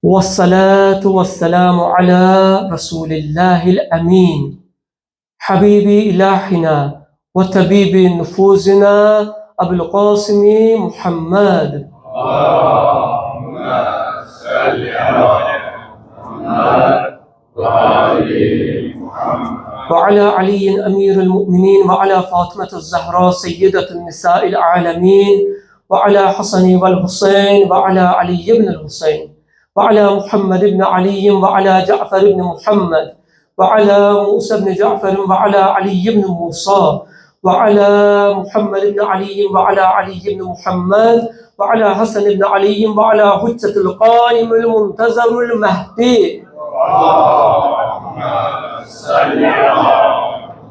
والصلاة والسلام على رسول الله الأمين حبيب إلهنا وطبيب نفوسنا أبو القاسم محمد. اللهم صل على محمد وعلى علي أمير المؤمنين وعلى فاطمة الزهراء سيدة النساء العالمين وعلى حسن والحسين وعلى علي بن الحسين وعلى محمد بن علي وعلى جعفر بن محمد وعلى موسى بن جعفر وعلى علي بن موسى وعلى محمد بن علي وعلى علي بن محمد وعلى حسن بن علي وعلى حجة القائم المنتظر المهدي. اللهم صل على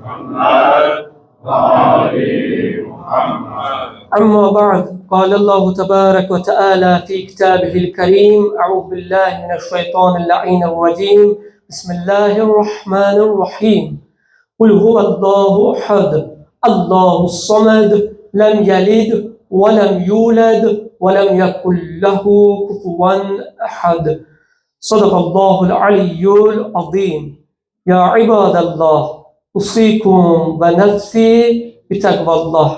محمد وآل محمد. أما بعد، قال الله تبارك وتعالى في كتابه الكريم: أعوذ بالله من الشيطان اللعين الرجيم، بسم الله الرحمن الرحيم. قل هو الله أحد الله الصمد لم يلد ولم يولد ولم يكن له كفوا أحد. صدق الله العلي العظيم. يا عباد الله أوصيكم ونفسي بتقوى الله.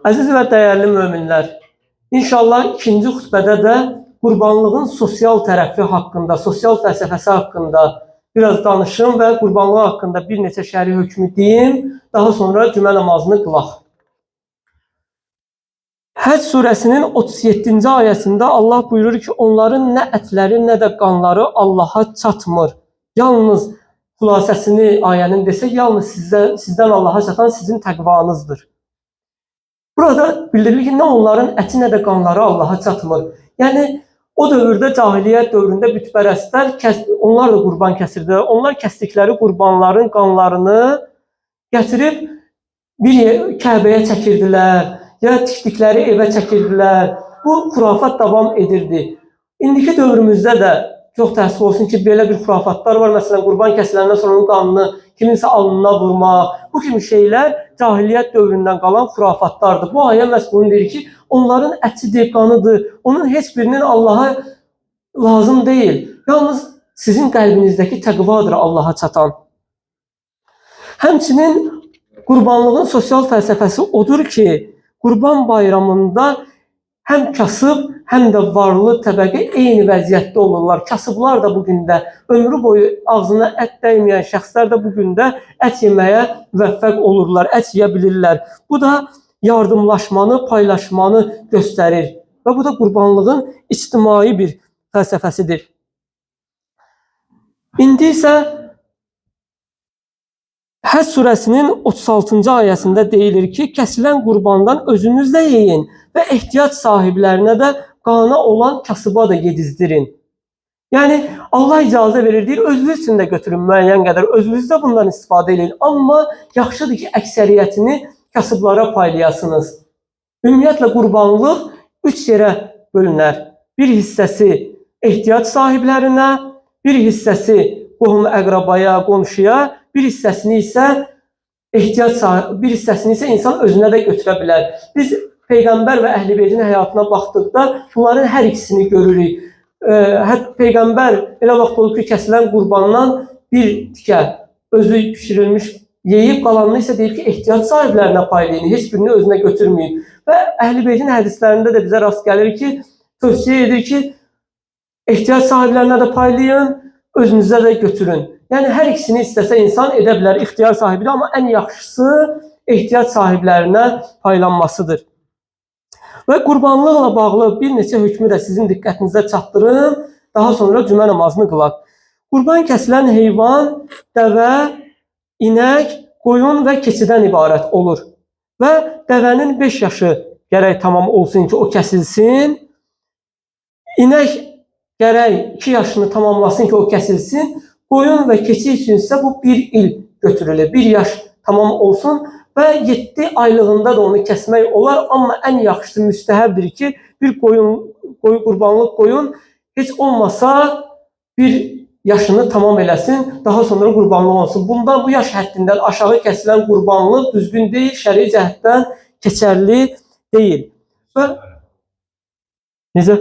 Əziz və dəyərli möminlər, inşallah ikinci xütbədə də qurbanlığın sosial tərəfi haqqında, sosial fəlsəfəsi haqqında biraz danışım və qurbanlıq haqqında bir neçə şəri hökmü deyim, daha sonra cümə namazını qılaq. Həcc surəsinin 37-ci ayəsində Allah buyurur ki, onların nə ətləri, nə də qanları Allaha çatmır. Yalnız xülasəsini ayənin desək, yalnız sizdən Allaha çatan sizin təqvanızdır. Burada bildirilir ki, nə onların əti, nə də qanları Allaha çatmır. Yəni, o dövrdə, cahiliyyət dövründə bütpərəstlər, onlar da qurban kəsirdilər. Onlar kəsdikləri qurbanların qanlarını gətirib bir Kəbəyə çəkirdilər, ya tikdikləri evə çəkirdilər. Bu xurafat davam edirdi. İndiki dövrümüzdə də çox təəssüf olsun ki, belə bir xurafatlar var. Məsələn, qurban kəsiləndən sonra onun qanını kiminsə alnına vurmaq, bu kimi şeylər cahiliyyət dövründən qalan xurafatlardır. Bu ayə məhz bunu deyir ki, onların ətidir, qanıdır. Onun heç birinin Allaha lazım deyil. Yalnız sizin qəlbinizdəki təqvadır Allaha çatan. Həmçinin qurbanlığın sosial fəlsəfəsi odur ki, Qurban bayramında həm kasıb, həm də varlı təbəqə eyni vəziyyətdə olurlar. Kasıblar da bugün də, ömrü boyu ağzına ət dəyməyən şəxslər də bugün də ət yeməyə müvəffəq olurlar, ət yeyə bilirlər. Bu da yardımlaşmanı, paylaşmanı göstərir və bu da qurbanlığın ictimai bir fəlsəfəsidir. İndi isə Həcc surəsinin 36-cı ayəsində deyilir ki, kəsilən qurbandan özünüz də yeyin və ehtiyac sahiblərinə də qana olan kasıba da yedizdirin. Yəni, Allah icazə verir, deyir, özünüz üçün də götürün müəyyən qədər, özünüz də bundan istifadə edin. Amma yaxşıdır ki, əksəriyyətini kasıblara paylayasınız. Ümumiyyətlə, qurbanlıq 3 yerə bölünər. Bir hissəsi ehtiyac sahiblərinə, bir hissəsi qohum-əqrabaya, qonşuya, bir hissəsini isə insan özünə də götürə bilər. Biz Peyğəmbər və Əhl-i-Beytin həyatına baxdıqda bunların hər ikisini görürük. Peyğəmbər elə vaxt olub ki, kəsilən qurbandan bir tikə özü pişirilmiş yeyib, qalanını isə deyib ki, ehtiyac sahiblərinə paylayın, heç birini özünə götürməyin. Və Əhl-i-Beytin hədislərində də bizə rast gəlir ki, tövsiyə edir ki, ehtiyac sahiblərinə də paylayın, özünüzə də götürün. Yəni, hər ikisini istəsə insan edə bilər, ixtiyar sahibidir, amma ən yaxşısı ehtiyac sahiblərinə paylanmasıdır. Və qurbanlıqla bağlı bir neçə hökmü də sizin diqqətinizə çatdırım, daha sonra cümə namazını qılaq. Qurban kəsilən heyvan, dəvə, inək, qoyun və keçidən ibarət olur. Və dəvənin 5 yaşı gərək tamam olsun ki, o kəsilsin. İnək gərək 2 yaşını tamamlasın ki, o kəsilsin. Qoyun və keçi üçün isə bu 1 il götürülür. 1 yaş tamam olsun və 7 aylığında da onu kəsmək olar. Amma ən yaxşısı müstəhəbdir ki, bir qurbanlıq qoyun heç olmasa 1 yaşını tamam eləsin, daha sonra qurbanlıq olsun. Bunda bu yaş həddindən aşağı kəsilən qurbanlıq düzgün deyil, şəri cəhətdən keçərli deyil. Və necə?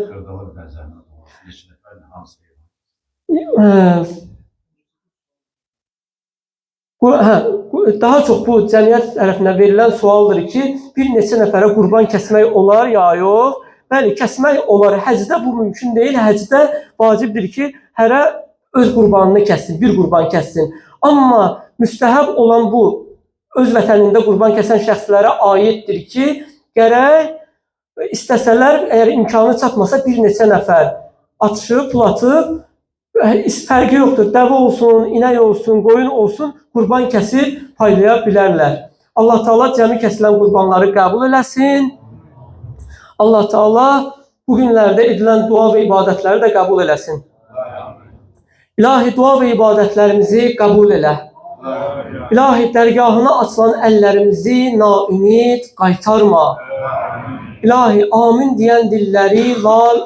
Daha çox bu cəmiyyət tərəfindən verilən sualdır ki, bir neçə nəfərə qurban kəsmək olar ya yox? Bəli, kəsmək olar. Həcdə bu mümkün deyil. Həcdə vacibdir ki, hərə öz qurbanını kəssin, bir qurban kəssin. Amma müstəhəb olan bu, öz vətənində qurban kəsən şəxslərə aiddir ki, gərək istəsələr, əgər imkanı çatmasa bir neçə nəfər atışıb, pul atıb, fərqi yoxdur. Dəvə olsun, inək olsun, qoyun olsun, qurban kəsib paylaya bilərlər. Allah Teala cəmi kəsilən qurbanları qəbul eləsin. Allah Teala bu günlərdə edilən dua və ibadətləri də qəbul eləsin. İlahi, dua və ibadətlərimizi qəbul elə. İlahi, dərgahına açılan əllərimizi naümid qaytarma. İlahi, amin deyən dilləri lal